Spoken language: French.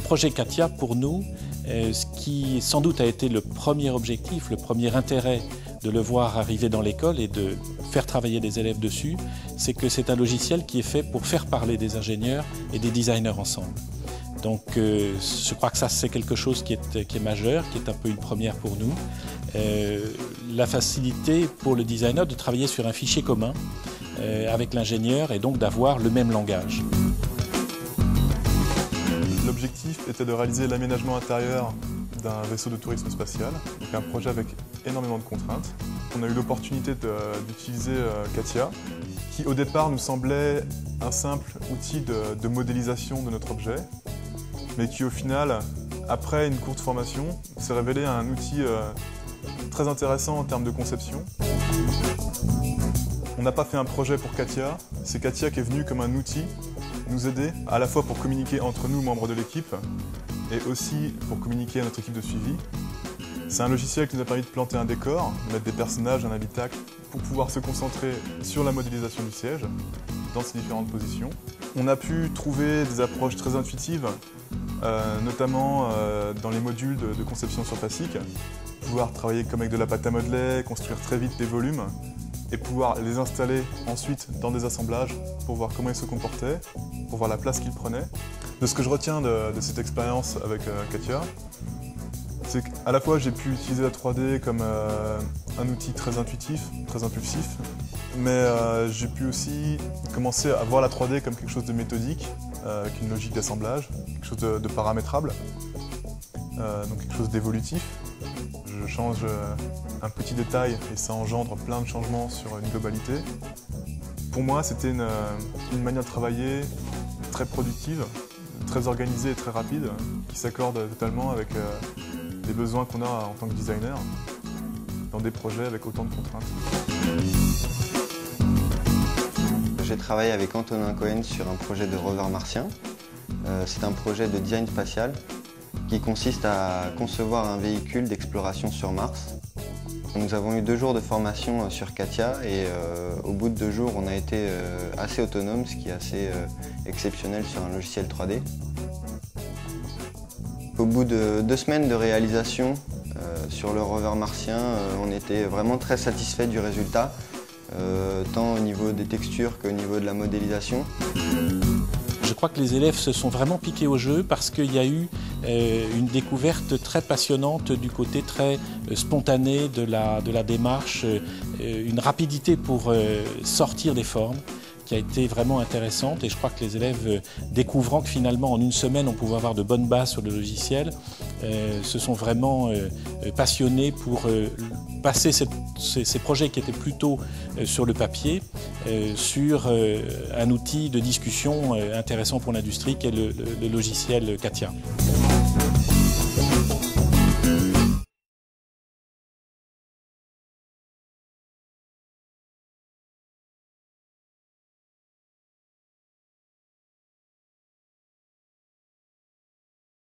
projet CATIA, pour nous, ce qui sans doute a été le premier objectif, le premier intérêt de le voir arriver dans l'école et de faire travailler des élèves dessus, c'est que c'est un logiciel qui est fait pour faire parler des ingénieurs et des designers ensemble. Donc je crois que ça c'est quelque chose qui est majeur, qui est un peu une première pour nous. La facilité pour le designer de travailler sur un fichier commun avec l'ingénieur et donc d'avoir le même langage. L'objectif était de réaliser l'aménagement intérieur d'un vaisseau de tourisme spatial, donc un projet avec énormément de contraintes. On a eu l'opportunité d'utiliser CATIA, qui au départ nous semblait un simple outil de modélisation de notre objet, mais qui au final, après une courte formation, s'est révélé un outil très intéressant en termes de conception. On n'a pas fait un projet pour CATIA, c'est CATIA qui est venu comme un outil nous aider à la fois pour communiquer entre nous, membres de l'équipe, et aussi pour communiquer à notre équipe de suivi. C'est un logiciel qui nous a permis de planter un décor, de mettre des personnages, un habitacle, pour pouvoir se concentrer sur la modélisation du siège, dans ses différentes positions. On a pu trouver des approches très intuitives, notamment dans les modules de conception surfacique, pouvoir travailler comme avec de la pâte à modeler, construire très vite des volumes, et pouvoir les installer ensuite dans des assemblages pour voir comment ils se comportaient, pour voir la place qu'ils prenaient. De ce que je retiens de cette expérience avec CATIA, c'est qu'à la fois j'ai pu utiliser la 3D comme un outil très intuitif, très impulsif, mais j'ai pu aussi commencer à voir la 3D comme quelque chose de méthodique, avec une logique d'assemblage, quelque chose de paramétrable, donc quelque chose d'évolutif. Je change un petit détail et ça engendre plein de changements sur une globalité. Pour moi, c'était une manière de travailler très productive, très organisée et très rapide, qui s'accorde totalement avec les besoins qu'on a en tant que designer dans des projets avec autant de contraintes. J'ai travaillé avec Antonin Cohen sur un projet de rover martien. C'est un projet de design spatial qui consiste à concevoir un véhicule d'exploration sur Mars. Nous avons eu 2 jours de formation sur CATIA et au bout de 2 jours, on a été assez autonome, ce qui est assez exceptionnel sur un logiciel 3D. Au bout de 2 semaines de réalisation sur le rover martien, on était vraiment très satisfait du résultat, tant au niveau des textures qu'au niveau de la modélisation. Je crois que les élèves se sont vraiment piqués au jeu parce qu'il y a eu une découverte très passionnante du côté très spontané de la démarche, une rapidité pour sortir des formes qui a été vraiment intéressante et je crois que les élèves, découvrant que finalement en une semaine on pouvait avoir de bonnes bases sur le logiciel, se sont vraiment passionnés pour passer ces projets qui étaient plutôt sur le papier sur un outil de discussion intéressant pour l'industrie qu'est le logiciel CATIA.